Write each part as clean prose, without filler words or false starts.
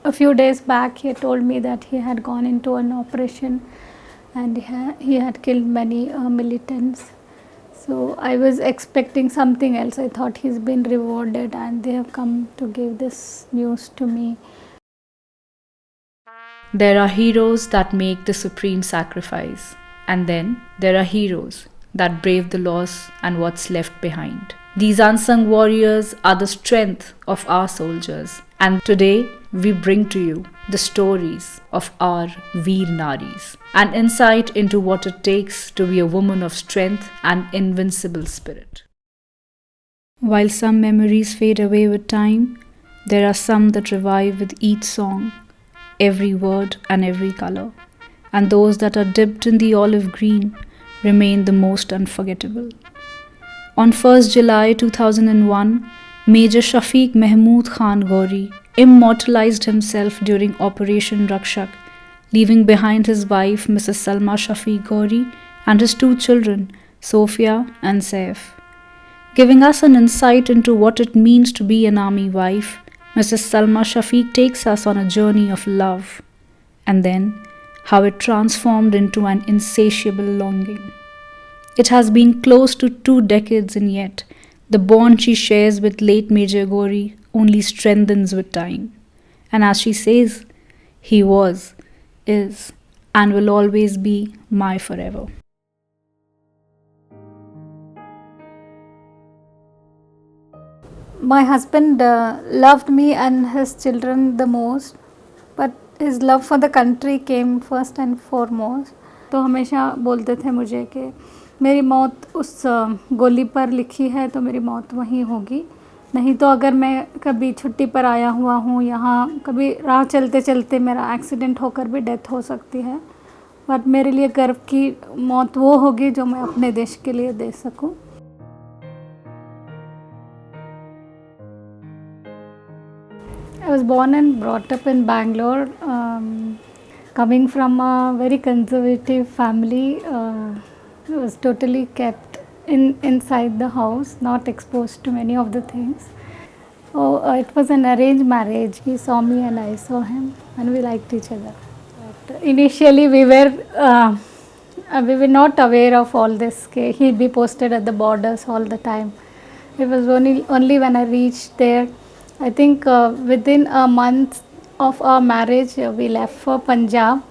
a few days back he told me that he had gone into an operation and he had killed many militants. So I was expecting something else. I thought he's been rewarded and they have come to give this news to me. There are heroes that make the supreme sacrifice, and then there are heroes that brave the loss and what's left behind. These unsung warriors are the strength of our soldiers, and today we bring to you the stories of our Veer Naaris, an insight into what it takes to be a woman of strength and invincible spirit. While some memories fade away with time, there are some that revive with each song, every word and every color, and those that are dipped in the olive green remain the most unforgettable. On 1st July 2001, Major Shafeeq Mahmood Khan Ghori immortalized himself during Operation Rakshak, leaving behind his wife Mrs. Salma Shafeeq Ghori and his 2 children, Sofia and Saif. Giving us an insight into what it means to be an army wife, Mrs. Salma Shafeeq takes us on a journey of love, and then how it transformed into an insatiable longing. It has been close to 2 decades, and yet the bond she shares with late Major Ghori only strengthens with time. And as she says, he was, is, and will always be my forever. My husband loved me and his children the most, but his love for the country came first and foremost. तो हमेशा बोलते थे मुझे कि मेरी मौत उस गोली पर लिखी है तो मेरी मौत वहीं होगी, नहीं तो अगर मैं कभी छुट्टी पर आया हुआ हूँ यहाँ, कभी राह चलते चलते मेरा एक्सीडेंट होकर भी डेथ हो सकती है, बट मेरे लिए गर्व की मौत वो होगी जो मैं अपने देश के लिए दे सकूँ. I was born and brought up in Bangalore, coming from a very conservative family. I was totally kept inside the house, not exposed to many of the things. It was an arranged marriage. He saw me and I saw him, and we liked each other. But initially, we were not aware of all this. He'd be posted at the borders all the time. It was only when I reached there, I think within a month of our marriage, we left for Punjab,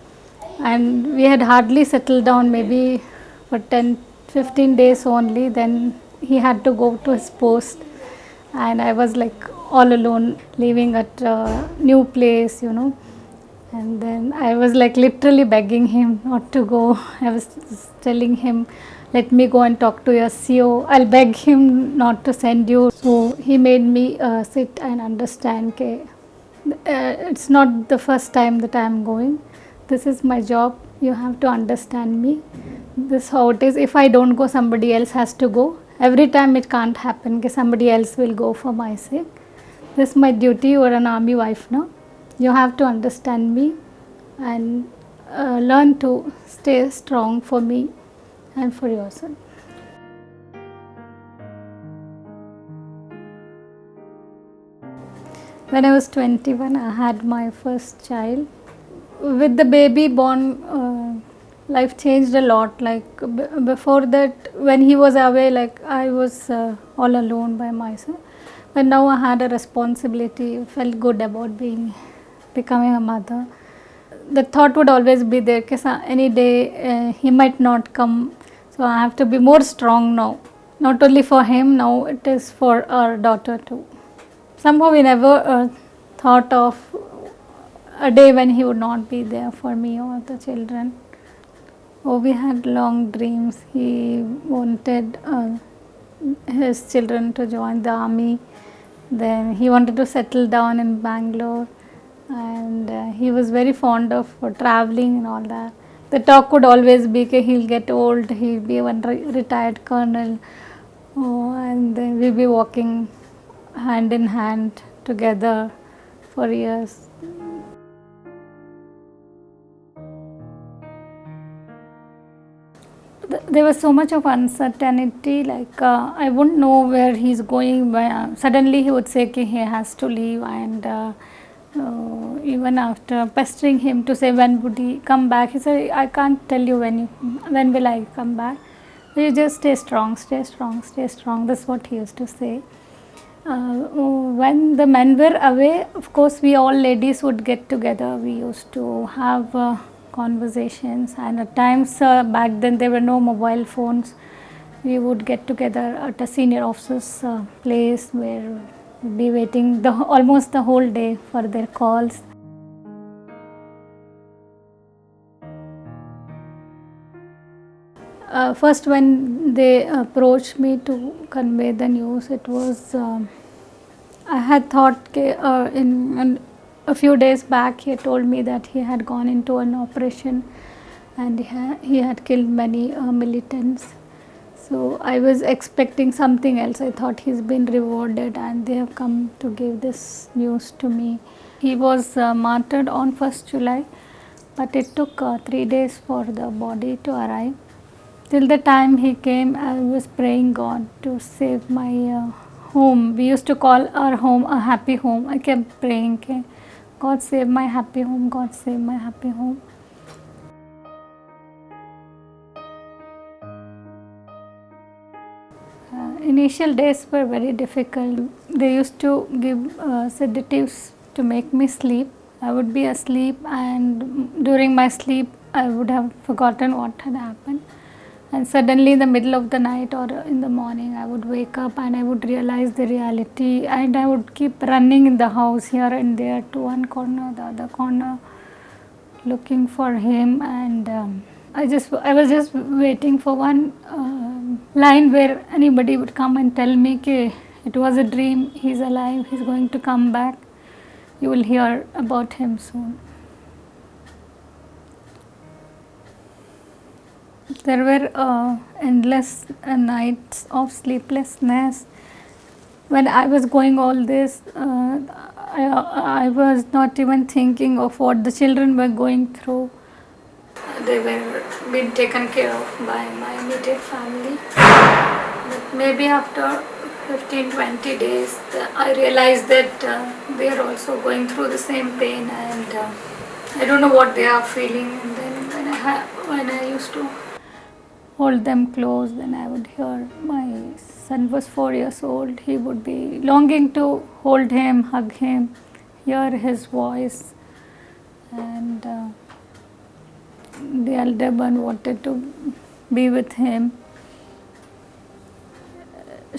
and we had hardly settled down, maybe for 10-15 days only. Then he had to go to his post, and I was like all alone, living at a new place, And then I was like literally begging him not to go. I was telling him, let me go and talk to your CO. I'll beg him not to send you. So he made me sit and understand that it's not the first time that I'm going. This is my job. You have to understand me. This is how it is. If I don't go, somebody else has to go. Every time it can't happen. Somebody else will go for my sake. This is my duty. You're an army wife now. You have to understand me and learn to stay strong for me and for yourself. When I was 21, I had my first child. With the baby born, life changed a lot. Like before that, when he was away, like I was all alone by myself. But now I had a responsibility. I felt good about becoming a mother. The thought would always be there, any day he might not come. So I have to be more strong now. Not only for him, now it is for our daughter too. Somehow we never thought of a day when he would not be there for me or the children. We had long dreams. He wanted his children to join the army. Then he wanted to settle down in Bangalore, and he was very fond of traveling and all that. The talk would always be that he'll get old, he'll be one retired colonel, and then we'll be walking hand in hand together for years. There was so much of uncertainty, like I wouldn't know where he's going. Suddenly he would say he has to leave, and even after pestering him to say when would he come back, he said, I can't tell you when will I come back. You just stay strong, stay strong, stay strong. That's what he used to say. When the men were away, of course, we all ladies would get together. We used to have conversations, and at times back then there were no mobile phones. We would get together at a senior officer's place where we'd be waiting almost the whole day for their calls. First, when they approached me to convey the news, it was I had thought in a few days back he told me that he had gone into an operation and he had killed many militants. So I was expecting something else. I thought he's been rewarded and they have come to give this news to me. He was martyred on 1st July, but it took 3 days for the body to arrive. Till the time he came, I was praying God to save my home. We used to call our home a happy home. I kept praying, okay, God save my happy home, God save my happy home. Initial days were very difficult. They used to give sedatives to make me sleep. I would be asleep, and during my sleep I would have forgotten what had happened. And suddenly in the middle of the night or in the morning I would wake up and I would realize the reality, and I would keep running in the house here and there to one corner, the other corner, looking for him. And I was just waiting for one line where anybody would come and tell me that it was a dream, he's alive, he's going to come back, you will hear about him soon. There were endless nights of sleeplessness. When I was going all this, I was not even thinking of what the children were going through. They were being taken care of by my immediate family. But maybe after 15-20 days, I realized that they are also going through the same pain, and I don't know what they are feeling. And then when I used to hold them close, then I would hear, my son was 4 years old, he would be longing to hold him, hug him, hear his voice. And the elder one wanted to be with him.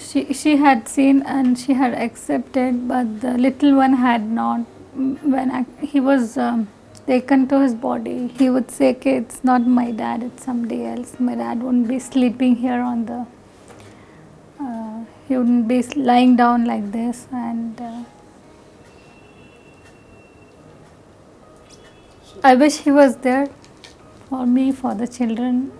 She had seen and she had accepted, but the little one had not. When he was taken to his body, he would say, okay, it's not my dad, it's somebody else. My dad wouldn't be sleeping here on the, he wouldn't be lying down like this. And I wish he was there for me, for the children.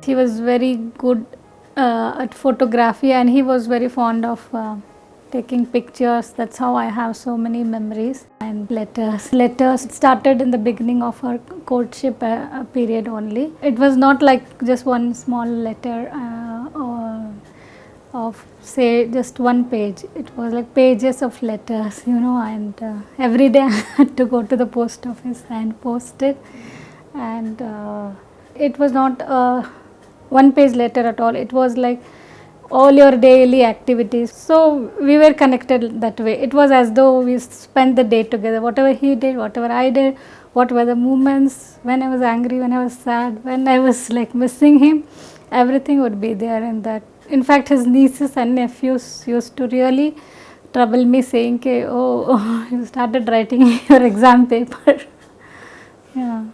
He was very good at photography, and he was very fond of taking pictures. That's how I have so many memories. And letters started in the beginning of our courtship period only. It was not like just one small letter or of say just one page. It was like pages of letters, and every day I had to go to the post office and post it. And it was not a one-page letter at all. It was like all your daily activities. So we were connected that way. It was as though we spent the day together. Whatever he did, whatever I did, what were the moments when I was angry, when I was sad, when I was like missing him, everything would be there in that. In fact, his nieces and nephews used to really trouble me, saying, oh, you started writing your exam paper. Yeah.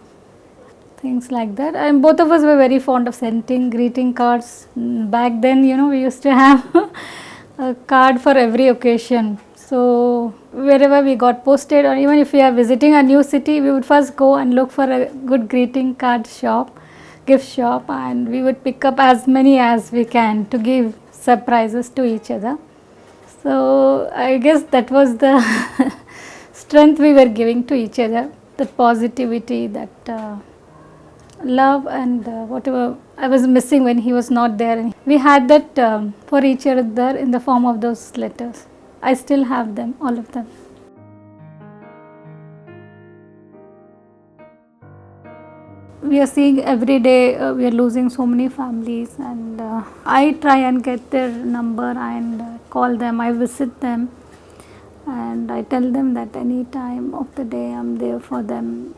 Things like that. And both of us were very fond of sending greeting cards. Back then, we used to have a card for every occasion. So wherever we got posted, or even if we are visiting a new city, we would first go and look for a good greeting card shop, gift shop, and we would pick up as many as we can to give surprises to each other. So I guess that was the strength we were giving to each other, that positivity, that love, and whatever I was missing when he was not there. And we had that for each other in the form of those letters. I still have them, all of them. We are seeing every day, we are losing so many families, and I try and get their number and call them. I visit them and I tell them that any time of the day I'm there for them.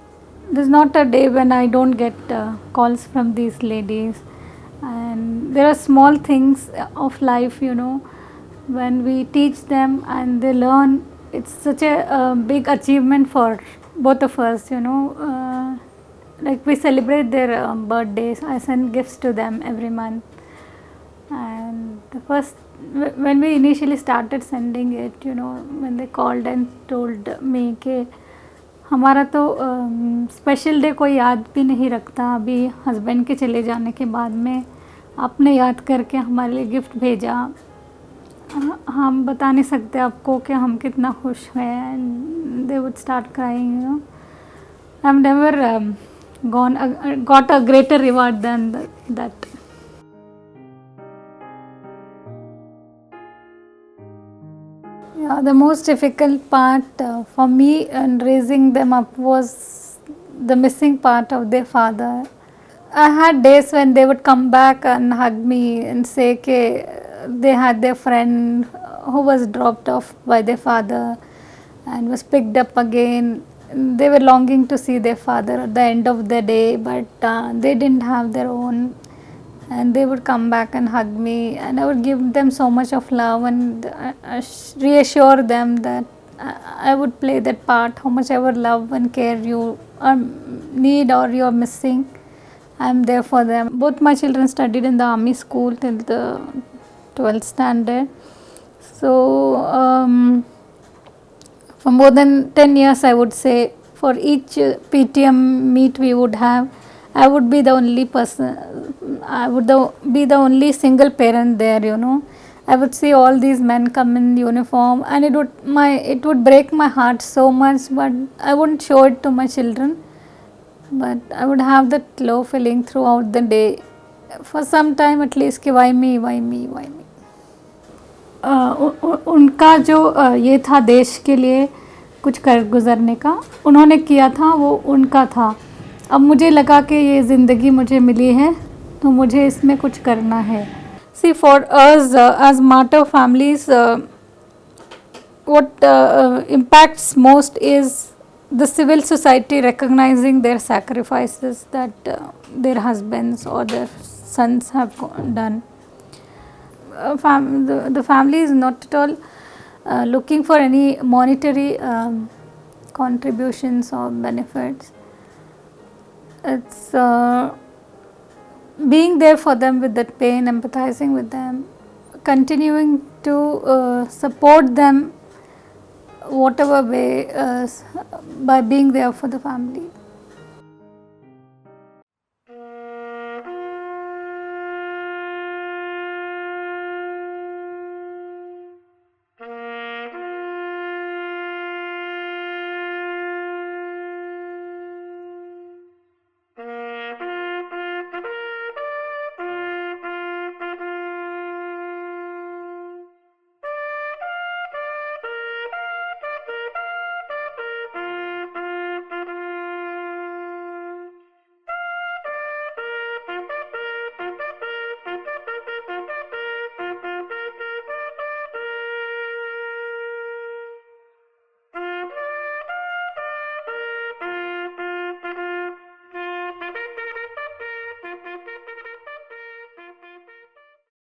There's not a day when I don't get calls from these ladies. And there are small things of life, when we teach them and they learn. It's such a big achievement for both of us. Like we celebrate their birthdays. I send gifts to them every month. And the first, when we initially started sending it, when they called and told me कि हमारा तो special day कोई याद भी नहीं रखता, अभी husband के चले जाने के बाद में आपने याद करके हमारे लिए गिफ्ट भेजा, हम बता नहीं सकते आपको कि हम कितना खुश हैं. And they would start crying. I have never got a greater reward than that. Yeah, the most difficult part for me in raising them up was the missing part of their father. I had days when they would come back and hug me and say they had their friend who was dropped off by their father and was picked up again. They were longing to see their father at the end of the day, but they didn't have their own. And they would come back and hug me, and I would give them so much of love and reassure them that I would play that part. How much ever love and care you need or you are missing, I am there for them. Both my children studied in the army school till the 12th standard. So for more than 10 years, I would say, for each PTM meet we would have, I would be the only person, I would be the only single parent there. I would see all these men come in uniform, and it would break my heart so much, but I wouldn't show it to my children. But I would have that low feeling throughout the day, for some time at least, कि why me, why me, why me. उनका जो ये था देश के लिए कुछ कर गुज़रने का, उन्होंने किया था, वो उनका था. अब मुझे लगा कि ये ज़िंदगी मुझे मिली है तो मुझे इसमें कुछ करना है. See, for us as martyr families, what impacts most is the civil society recognizing their sacrifices that their husbands or their sons have done. The family is not at all looking for any monetary contributions or benefits. It's being there for them with that pain, empathizing with them, continuing to support them whatever way by being there for the family.